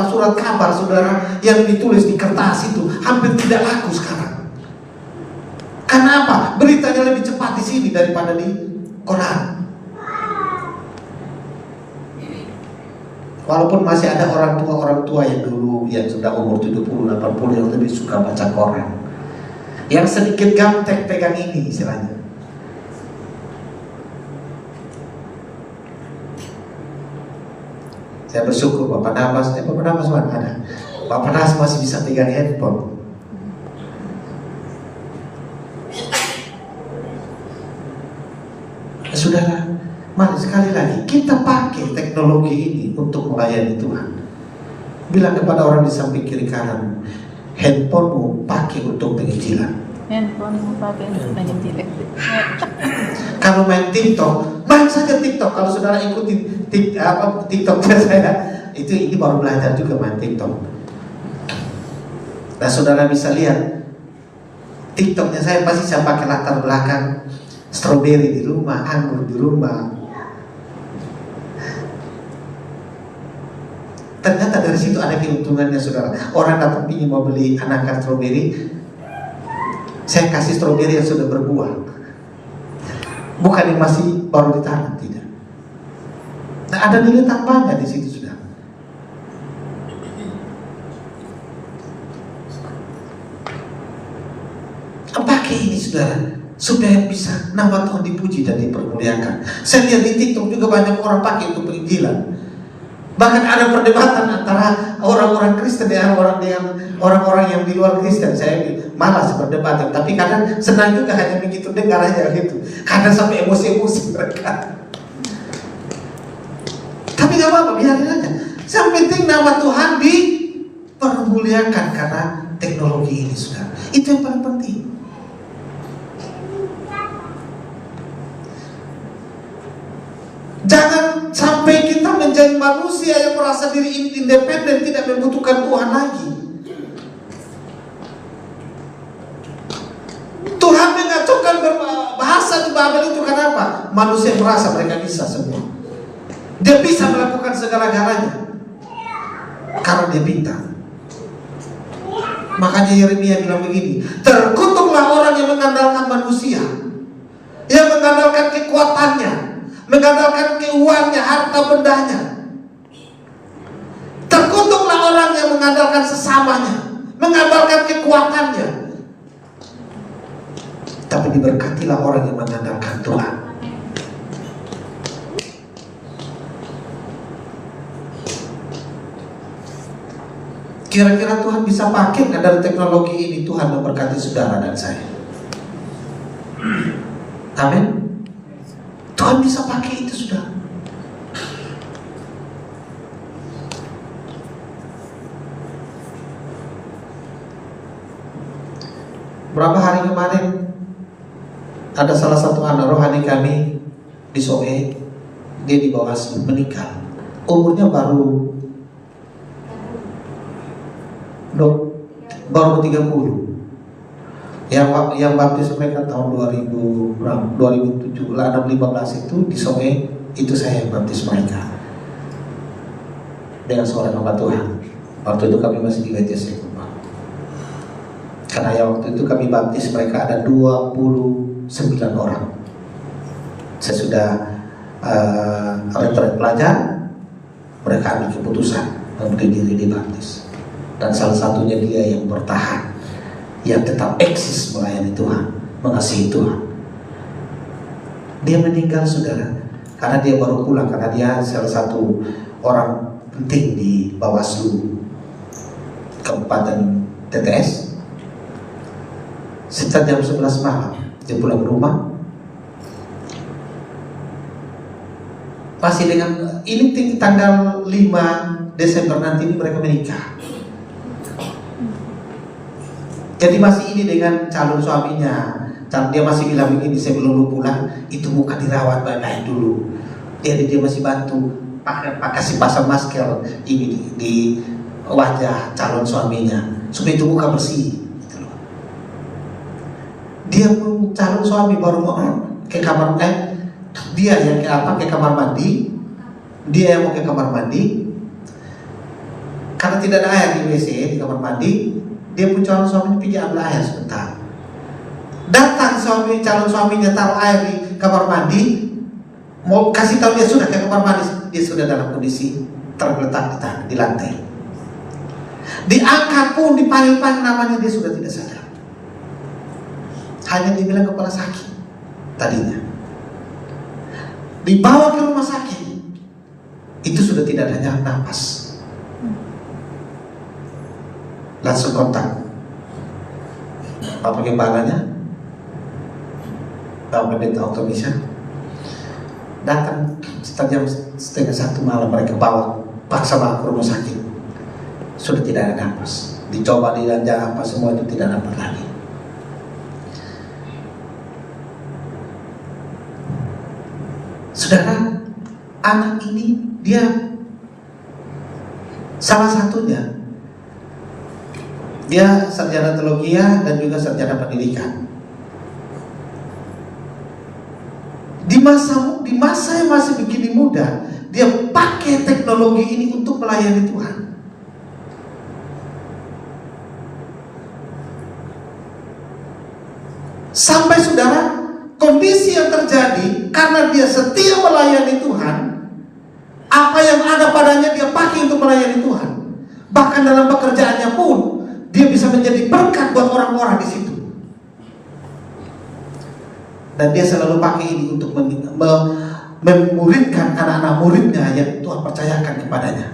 [SPEAKER 1] surat kabar, saudara, yang ditulis di kertas itu hampir tidak laku sekarang. Kenapa? Beritanya lebih cepat di sini daripada di koran. Walaupun masih ada orang tua yang dulu yang sudah umur 70-80 yang lebih suka baca koran, yang sedikit gaptek pegang ini istilahnya. Saya bersyukur Bapak Namas mana ada. Bapak Nas masih bisa pegang handphone. Saudara, mari sekali lagi kita pakai teknologi ini untuk melayani Tuhan. Bilang kepada orang di samping kiri kanan, handphonemu pakai untuk penginjilan.
[SPEAKER 2] Handphonemu pakai untuk penginjilan.
[SPEAKER 1] Kalau main TikTok, main saja TikTok. Kalau saudara ikuti TikToknya saya, ini baru belajar juga main TikTok. Nah, saudara bisa lihat TikToknya saya pasti saya pakai latar belakang stroberi di rumah, anggur di rumah. Ternyata dari situ ada keuntungannya, saudara. Orang datang ingin mau beli anakan stroberi, saya kasih stroberi yang sudah berbuah, bukan yang masih baru ditanam, tidak. Nah, ada nilai tambahnya di situ, sudah. saudara, supaya bisa nama Tuhan dipuji dan dipermuliakan. Saya lihat di TikTok juga banyak orang pakai untuk penginjilan. Bahkan ada perdebatan antara orang-orang Kristen dengan orang-orang yang di luar Kristen. Saya malas perdebatan, tapi kadang senang juga hanya begitu dengar aja gitu. Kadang sampai emosi-emosi mereka. Tapi gak apa-apa, biarin aja. Yang penting nama Tuhan dipermuliakan karena teknologi ini, saudara. Itu yang paling penting. Jangan sampai kita menjadi manusia yang merasa diri independen, tidak membutuhkan Tuhan lagi. Tuhan mengacaukan bahasa di Babel itu kenapa? Manusia merasa mereka bisa semua. Dia bisa melakukan segala-galanya karena dia pintar. Makanya Yeremia bilang begini, terkutuklah orang yang mengandalkan manusia, yang mengandalkan kekuatannya, mengandalkan keuangannya, harta bendanya. Terkutuklah orang yang mengandalkan sesamanya, mengandalkan kekuatannya. Tapi diberkatilah orang yang mengandalkan Tuhan. Kira-kira Tuhan bisa pakai nggak dari teknologi ini Tuhan memberkati saudara dan saya? Amin. Tuhan bisa pakai itu, saudara. Berapa hari kemarin ada salah satu anak rohani kami di Soe, dia di bawah menikah. Umurnya baru 30. Yang baptis mereka tahun 2007 lah, 2015 itu di Soe, itu saya yang baptis mereka dengan seorang hamba Tuhan. Waktu itu kami masih di GTS Kumar. Karena ya waktu itu kami baptis mereka ada 29 orang. Saya sudah retret pelajar, mereka ambil keputusan memberi diri dibaptis. Dan salah satunya dia yang bertahan, yang tetap eksis melayani Tuhan, mengasihi Tuhan. Dia meninggal, saudara, karena dia baru pulang, karena dia salah satu orang penting di Bawaslu Kabupaten TTS. Sekitar jam 11 malam dia pulang ke rumah. Masih dengan ini tanggal 5 Desember nanti ini mereka menikah. Jadi masih ini dengan calon suaminya. Dia masih bilang begini, sebelum lu pulang itu muka dirawat baik-baik dulu. Dia masih bantu kasih pasang masker ini di wajah calon suaminya supaya itu muka bersih. Gitu loh. Dia pun calon suami baru mau ke kamar dia yang ke kamar mandi. Dia yang mau ke kamar mandi karena tidak ada air di WC di kamar mandi. Dia pun calon suaminya pergi ambil air sebentar. Datang calon suaminya taruh air di kamar mandi, mau kasih tahu dia sudah ke kamar mandi, dia sudah dalam kondisi tergeletak di lantai. Diangkat pun, dipanggil-panggil namanya, dia sudah tidak sadar. Hanya dibilang kepala sakit tadinya. Dibawa ke rumah sakit, itu sudah tidak ada napas. Langsung kontak Bapak Gembalanya, Bapak Pendeta Oktomisa, datang sekitar jam 1:30 malam. Mereka paksa ke rumah sakit. Sudah tidak ada nafas. Dicoba dilanja apa semua itu tidak dapat lagi. Saudara, anak ini dia salah satunya. Dia sarjana teologi dan juga sarjana pendidikan. Di masa yang masih begini muda, dia pakai teknologi ini untuk melayani Tuhan. Sampai saudara, kondisi yang terjadi karena dia setia melayani Tuhan, apa yang ada padanya dia pakai untuk melayani Tuhan. Bahkan dalam pekerjaannya pun dia bisa menjadi berkat buat orang-orang di situ. Dan dia selalu pakai ini untuk memuridkan anak-anak muridnya yang Tuhan percayakan kepadanya.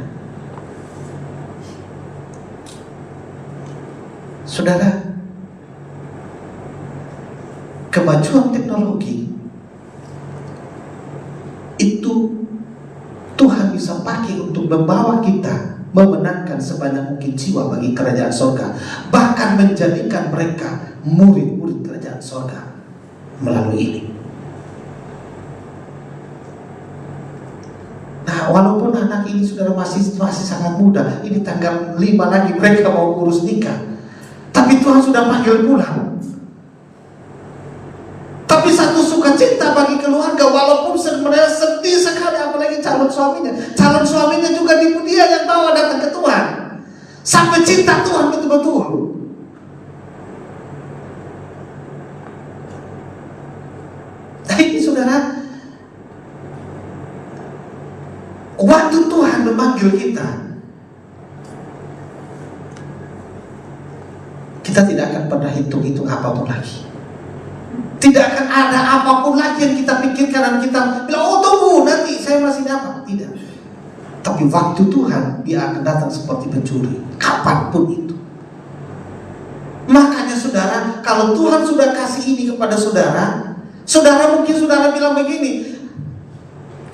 [SPEAKER 1] Saudara, kemajuan teknologi itu Tuhan bisa pakai untuk membawa kita memenangkan sebanyak mungkin jiwa bagi kerajaan sorga, bahkan menjadikan mereka murid-murid kerajaan sorga melalui ini. Nah, walaupun anak ini saudara masih sangat muda, ini tanggal 5 lagi mereka mau urus nikah, tapi Tuhan sudah panggil pulang. Tapi satu sukacita bagi keluarga, walaupun sebenarnya sedih sekali, apalagi calon suaminya. Calon suaminya juga dia yang bawa datang ke Tuhan, sampai cinta Tuhan betul-betul. Nah ini saudara, waktu Tuhan memanggil kita, kita tidak akan pernah hitung-hitung apapun lagi. Tidak akan ada apapun lagi yang kita pikirkan dan kita bilang, oh tunggu nanti saya masih dapat. Tidak. Tapi waktu Tuhan, dia akan datang seperti pencuri, kapanpun itu. Makanya saudara, kalau Tuhan sudah kasih ini kepada saudara, saudara mungkin saudara bilang begini,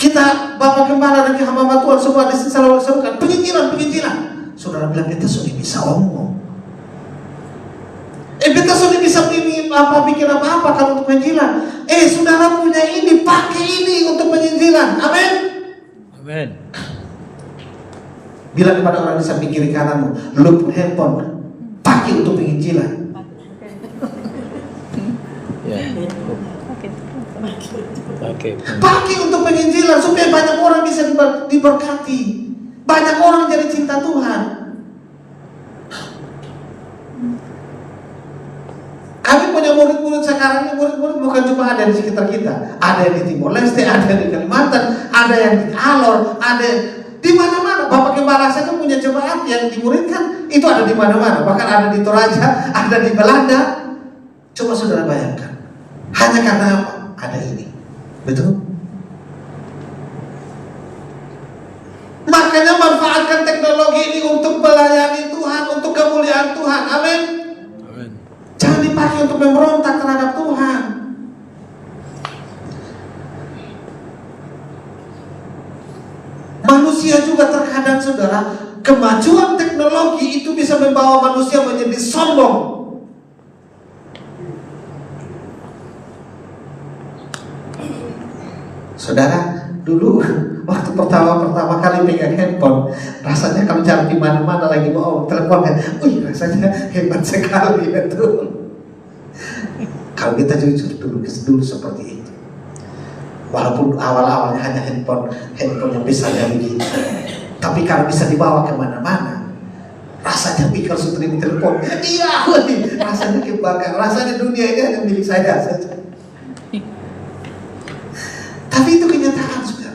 [SPEAKER 1] kita Bapak Gembala dan hamba Tuhan semua di selalu serukan penginjilan. Saudara bilang, kita sudah bisa omong. Kita sudah bisa bikin apa-apa kalau untuk penginjilan. Saudara punya ini, pakai ini untuk penginjilan. Amin.
[SPEAKER 3] Amin.
[SPEAKER 1] Bilang kepada orang di samping kiri kananmu, lu pun handphone, pakai untuk penginjilan.
[SPEAKER 3] Ya.
[SPEAKER 1] Pakai untuk penginjilan supaya banyak orang bisa diberkati, banyak orang jadi cinta Tuhan. Kami punya murid-murid sekarang ini, murid-murid bukan cuma ada di sekitar kita, ada yang di Timor Leste, ada di Kalimantan, ada yang di Alor, ada di mana-mana. Bapak Gembala saja punya jemaat yang dimuridkan, itu ada di mana-mana, bahkan ada di Toraja, ada di Belanda. Coba saudara bayangkan, hanya karena apa? Ada ini, betul? Makanya manfaatkan teknologi ini untuk melayani Tuhan, untuk kemuliaan Tuhan. Amin. Jangan dipakai untuk memberontak terhadap Tuhan. Manusia juga terkadang saudara, kemajuan teknologi itu bisa membawa manusia menjadi sombong. Saudara, dulu waktu pertama kali pegang handphone, rasanya kalau jalan di mana-mana lagi mau telepon kan, rasanya hebat sekali itu. Kalau kita jujur dulu seperti itu. Walaupun awal-awalnya hanya handphone yang besarnya begini, tapi kalau bisa dibawa kemana-mana, rasanya kalau sudah di telepon, rasanya kebanggaan, rasanya dunia ini hanya milik saya saja. Tapi itu kenyataan sudah.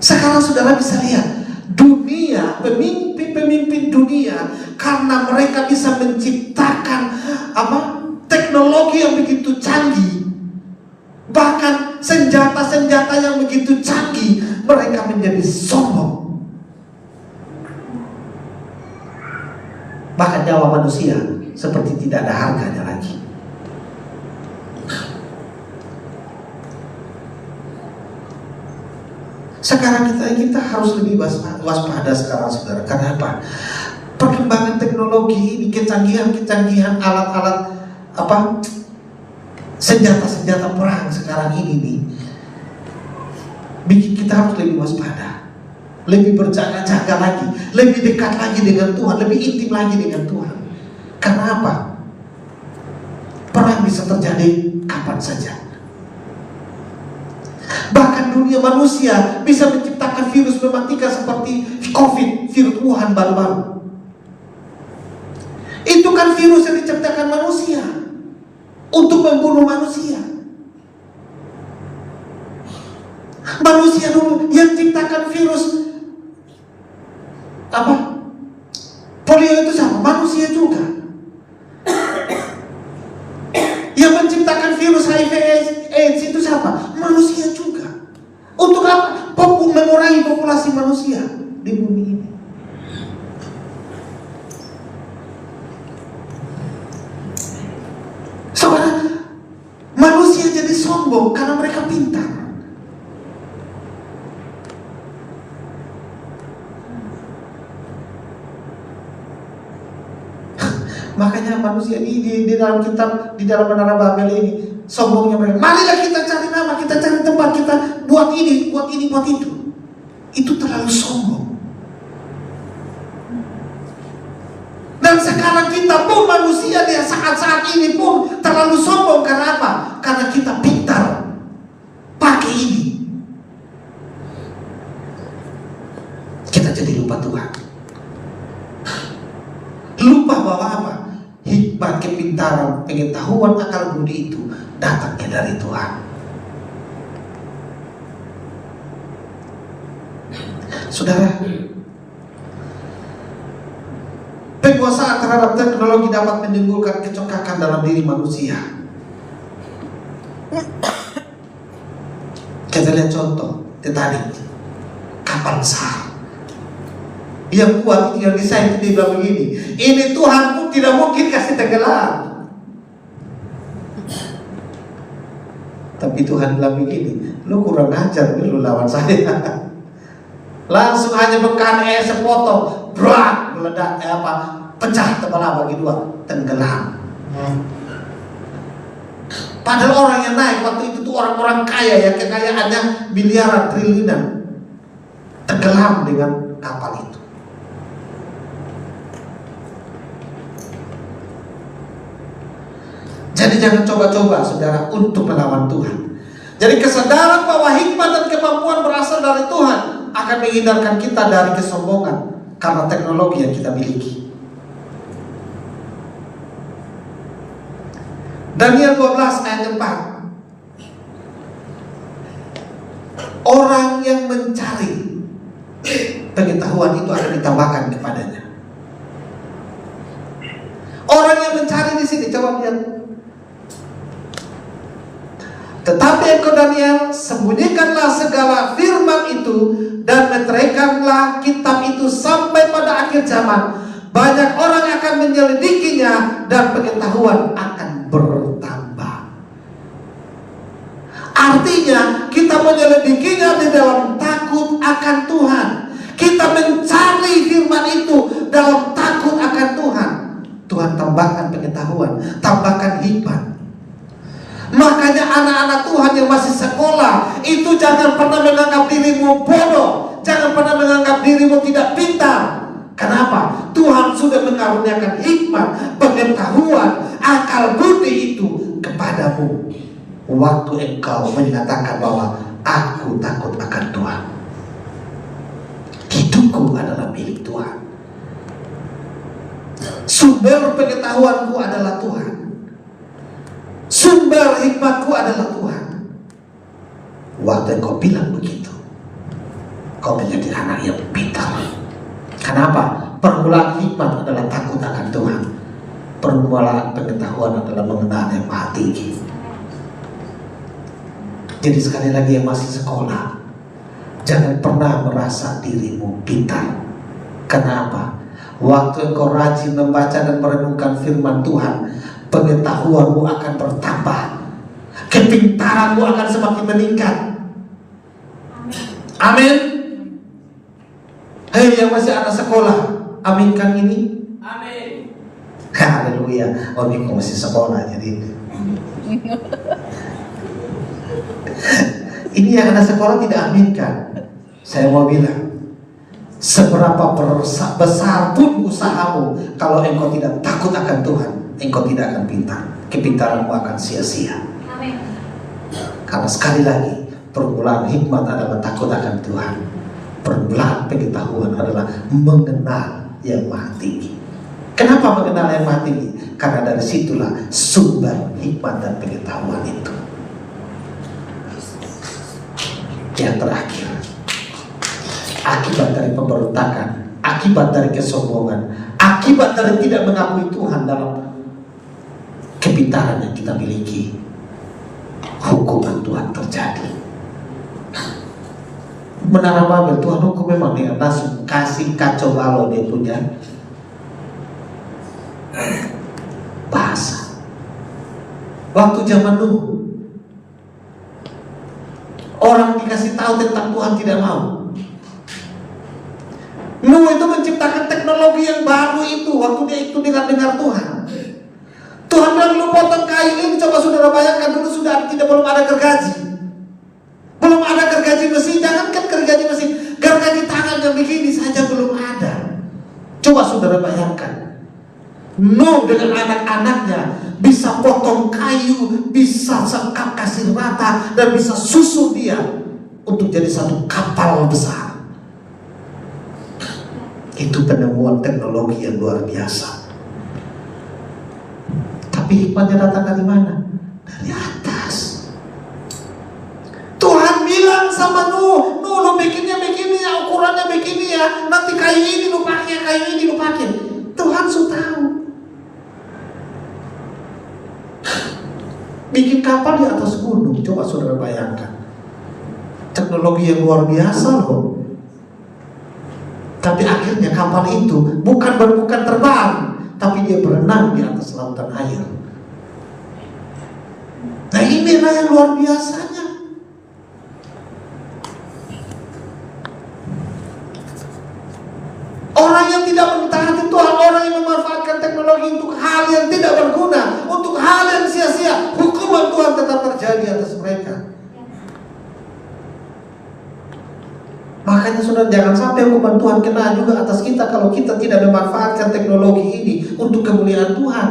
[SPEAKER 1] Sekarang saudara bisa lihat dunia, pemimpin dunia, karena mereka bisa menciptakan teknologi yang begitu canggih, bahkan senjata-senjata yang begitu canggih, mereka menjadi sombong. Bahkan nyawa manusia seperti tidak ada harganya lagi. Sekarang kita harus lebih waspada sekarang saudara. Karena apa? Perkembangan teknologi ini, kecanggihan alat-alat senjata-senjata perang sekarang ini nih, bikin kita harus lebih waspada, lebih berjaga-jaga lagi, lebih dekat lagi dengan Tuhan, lebih intim lagi dengan Tuhan. Karena apa? Perang bisa terjadi kapan saja. Bahkan dunia manusia bisa menciptakan virus mematikan seperti COVID, virus Wuhan baru-baru. Itu kan virus yang diciptakan manusia untuk membunuh manusia. Manusia dulu yang ciptakan virus polio itu sama, manusia juga. AIDS itu siapa? Manusia juga. Untuk apa? Mengurangi populasi manusia di bumi ini. Saudara, manusia jadi sombong karena mereka pintar. Makanya manusia ini di dalam kitab, di dalam Menara Babel ini, sombongnya mereka. Marilah kita cari nama, kita cari tempat, kita buat ini, buat itu. Itu terlalu sombong. Dan sekarang kita pun manusia di saat-saat ini pun terlalu sombong. Karena apa? Karena kita pintar pakai ini. Kita jadi lupa Tuhan. Lupa bahwa apa? Hikmat, kepintaran, pengetahuan, akal budi itu datangnya dari Tuhan. Saudara, penguasaan terhadap teknologi dapat menimbulkan kecongkakan dalam diri manusia. Kita lihat contoh Titanic, kapal besar. Yang kuat yang desain itu dia bilang begini, ini Tuhan pun tidak mungkin kasih tenggelam. Tapi Tuhan bilang begini, lu kurang ajar lu lawan saya. Langsung hanya bekan sepotong, brak, meledak, pecah tebalah bagi dua, tenggelam. Padahal orang yang naik waktu itu tuh orang-orang kaya yang kekayaannya miliaran, triliunan, tenggelam dengan kapal itu. Jadi jangan coba-coba saudara untuk melawan Tuhan. Jadi kesadaran bahwa hikmat dan kemampuan berasal dari Tuhan akan menghindarkan kita dari kesombongan karena teknologi yang kita miliki. Daniel 12 ayat 4. Orang yang mencari pengetahuan itu akan ditambahkan kepadanya. Orang yang mencari di sini, coba lihat. Tetapi engkau Daniel, sembunyikanlah segala firman itu dan meteraikanlah kitab itu sampai pada akhir zaman. Banyak orang akan menyelidikinya dan pengetahuan akan bertambah. Artinya kita menyelidikinya di dalam takut akan Tuhan. Kita mencari firman itu dalam takut akan Tuhan. Tuhan tambahkan pengetahuan, tambahkan hikmat. Makanya anak-anak Tuhan yang masih sekolah itu jangan pernah menganggap dirimu bodoh, jangan pernah menganggap dirimu tidak pintar. Kenapa? Tuhan sudah mengaruniakan hikmat, pengetahuan, akal budi itu kepadamu waktu engkau menyatakan bahwa aku takut akan Tuhan. Hidupku adalah milik Tuhan. Sumber pengetahuanku adalah Tuhan. Sumber hikmatku adalah Tuhan. Waktu engkau bilang begitu, kau menjadi anak yang pintar. Kenapa? Permulaan hikmat adalah takut akan Tuhan. Permulaan pengetahuan adalah mengenal yang Maha Tinggi. Jadi sekali lagi yang masih sekolah, jangan pernah merasa dirimu pintar. Kenapa? Waktu engkau rajin membaca dan merenungkan firman Tuhan, pengetahuanmu akan bertambah, kepintaranmu akan semakin meningkat. Amin. Hei yang masih anak sekolah, aminkan ini. Amin. Haleluya. Oh ini masih sekolah jadi. Ini yang anak sekolah tidak aminkan. Saya mau bilang, seberapa besar pun usahamu, kalau engkau tidak takut akan Tuhan, engkau tidak akan pintar. Kepintaranmu akan sia-sia. Amin. Karena sekali lagi, permulaan hikmat adalah takut akan Tuhan. Permulaan pengetahuan adalah mengenal yang Maha Tinggi. Kenapa mengenal yang Maha Tinggi? Karena dari situlah sumber hikmat dan pengetahuan itu. Yang terakhir, akibat dari pemberontakan, akibat dari kesombongan, akibat dari tidak mengakui Tuhan dalam kepintaran yang kita miliki, hukuman Tuhan terjadi. Menara Babel, Tuhan hukum memang dia langsung kasih kacau balau dia punya bahasa. Waktu zaman Nuh, orang dikasih tahu tentang Tuhan tidak mau. Nuh itu menciptakan teknologi yang baru itu waktu dia itu dengar Tuhan. Tuhan bilang, lu potong kayu ini, coba saudara bayangkan dulu belum ada gergaji. Belum ada gergaji mesin, jangankan gergaji mesin, gergaji tangan yang begini saja belum ada. Coba saudara bayangkan, Nuh dengan anak-anaknya bisa potong kayu, bisa sekap kasih rata, dan bisa susun dia untuk jadi satu kapal besar. Itu penemuan teknologi yang luar biasa. Tapi hikmahnya datang dari mana? Dari atas. Tuhan bilang sama Nuh, lu bikinnya begini ya, ukurannya begini ya, nanti kayu ini lu pakai, kayu ini lu pakai. Tuhan sudah tahu. Bikin kapal di atas gunung, coba saudara bayangkan. Teknologi yang luar biasa loh. Tapi akhirnya kapal itu bukan terbang, tapi dia berenang di atas lautan air. Nah inilah yang luar biasanya. Orang yang tidak mentaati Tuhan, orang yang memanfaatkan teknologi untuk hal yang tidak berguna, untuk hal yang sia-sia, hukuman Tuhan tetap terjadi atas mereka. Makanya saudara, jangan sampai hukuman Tuhan kena juga atas kita kalau kita tidak memanfaatkan teknologi ini untuk kemuliaan Tuhan.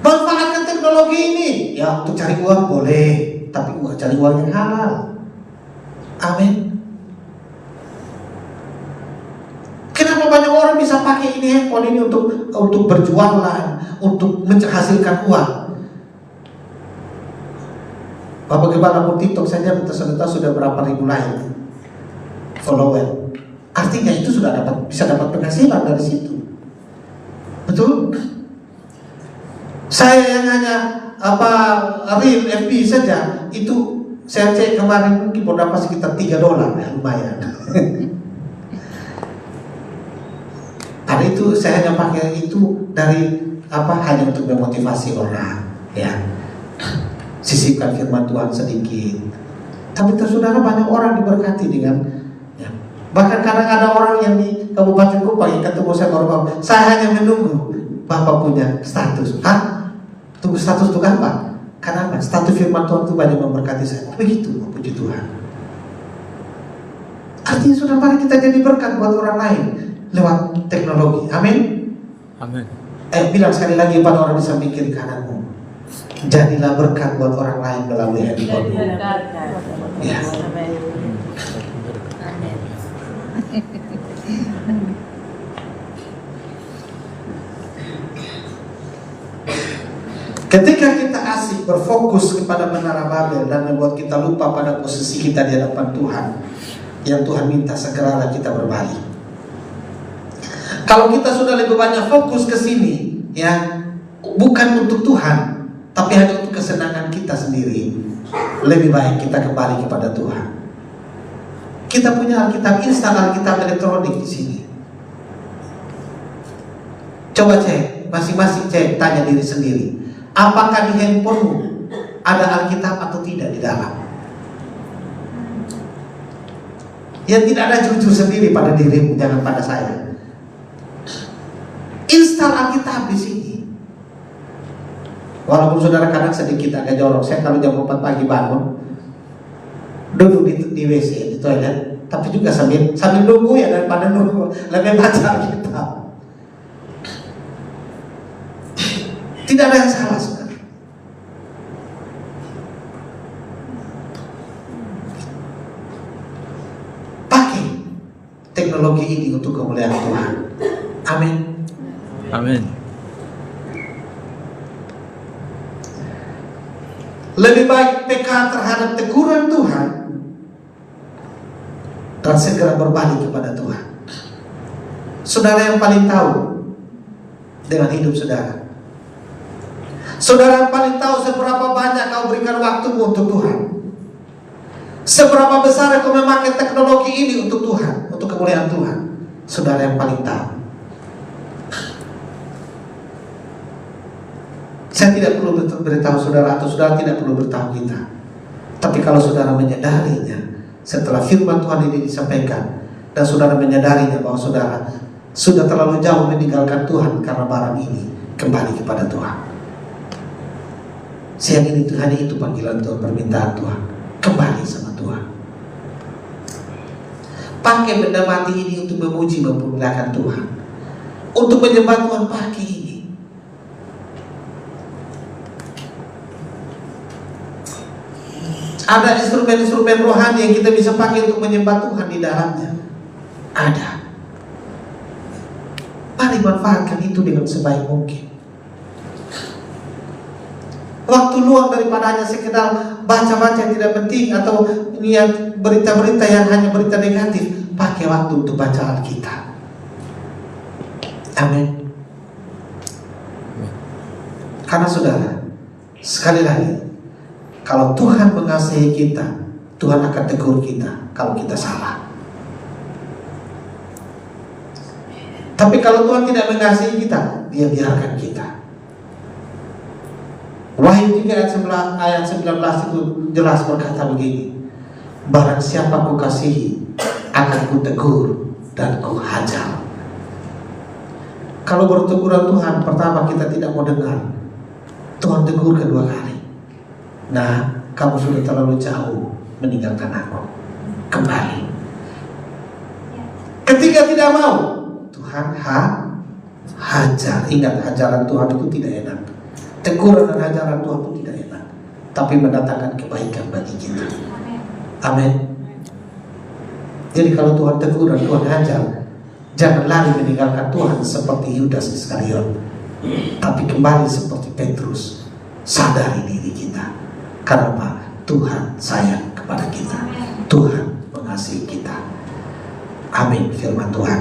[SPEAKER 1] Manfaatkan teknologi ini ya untuk cari uang boleh, tapi cari uang yang halal. Amin. Kenapa banyak orang bisa pakai ini handphone ini untuk berjualan, untuk menghasilkan uang? Bapak Gembala pun TikTok saja sudah berapa ribu like follower. Artinya itu sudah bisa dapat penghasilan dari situ. Betul? Saya yang hanya real FB saja itu saya cek kemarin mungkin berapa, sekitar $3 ya, lumayan. Karena itu saya hanya pakai itu dari hanya untuk memotivasi orang, ya. Sisipkan firman Tuhan sedikit. Tapi saudara, banyak orang diberkati dengan, ya. Bahkan kadang ada orang yang di Kabupaten Kupang yang ketemu saya baru, saya hanya menunggu Bapak punya status. Tunggu status untuk apa? Kenapa? Status firman Tuhan itu banyak memberkati saya. Begitu, puji Tuhan. Artinya sudah, mari kita jadi berkat buat orang lain lewat teknologi. Amin.
[SPEAKER 3] Amin.
[SPEAKER 1] Bilang sekali lagi pada orang di samping kiri kananmu, jadilah berkat buat orang lain melalui handphone. Ya. Ketika kita asik berfokus kepada menara Babel dan membuat kita lupa pada posisi kita di hadapan Tuhan, yang Tuhan minta segeralah kita berbalik. Kalau kita sudah lebih banyak fokus ke sini, ya, bukan untuk Tuhan, tapi hanya untuk kesenangan kita sendiri, lebih baik kita kembali kepada Tuhan. Kita punya Alkitab, instal Alkitab elektronik di sini. Coba cek, masing-masing cek, tanya diri sendiri, apakah di handphonemu ada Alkitab atau tidak di dalam? Ya, tidak ada, jujur sendiri pada dirimu, jangan pada saya. Install Alkitab di sini. Walaupun saudara kadang sedikit agak jorok, saya kalau jam 4 pagi bangun, duduk di WC, di toilet, tapi juga sambil nunggu, ya, daripada nunggu lebih baca Alkitab. Tidak ada yang salah, saudara. Pakai teknologi ini untuk kemuliaan Tuhan. Amin.
[SPEAKER 3] Amin.
[SPEAKER 1] Lebih baik peka terhadap teguran Tuhan dan segera berbalik kepada Tuhan. Saudara yang paling tahu dengan hidup saudara. Saudara paling tahu seberapa banyak kau berikan waktumu untuk Tuhan. Seberapa besar kau memakai teknologi ini untuk Tuhan, untuk kemuliaan Tuhan. Saudara yang paling tahu. Saya tidak perlu beritahu saudara, atau saudara tidak perlu beritahu kita. Tapi kalau saudara menyadarinya, setelah firman Tuhan ini disampaikan, dan saudara menyadarinya bahwa saudara sudah terlalu jauh meninggalkan Tuhan karena barang ini, kembali kepada Tuhan. Siang ini hanya itu panggilan Tuhan, permintaan Tuhan. Kembali sama Tuhan. Pakai benda mati ini untuk memuji, mempermuliakan Tuhan. Untuk menyembah Tuhan pagi ini. Ada instrumen-instrumen rohani yang kita bisa pakai untuk menyembah Tuhan di dalamnya. Ada. Mari manfaatkan itu dengan sebaik mungkin. Waktu luang daripada hanya sekedar baca-baca yang tidak penting, atau niat berita-berita yang hanya berita negatif. Pakai waktu untuk baca Alkitab. Amin. Karena saudara, sekali lagi, kalau Tuhan mengasihi kita, Tuhan akan tegur kita kalau kita salah. Tapi kalau Tuhan tidak mengasihi kita, Dia biarkan kita. Wahyu 3 ayat 19 itu jelas berkata begini, barang siapa ku kasihi, akan ku tegur dan ku hajar. Kalau berteguran Tuhan, pertama kita tidak mau dengar, Tuhan tegur kedua kali. Nah, kamu sudah terlalu jauh meninggalkan aku. Kembali. Ketika tidak mau, Tuhan hajar. Ingat, hajaran Tuhan itu tidak enak. Teguran dan hajaran Tuhan itu tidak enak, tapi mendatangkan kebaikan bagi kita. Amin. Jadi kalau Tuhan tegur dan Tuhan hajar, jangan lari meninggalkan Tuhan seperti Yudas Iskariot, tapi kembali seperti Petrus, sadari diri kita. Karena Tuhan sayang kepada kita, Tuhan mengasihi kita. Amin, firman Tuhan.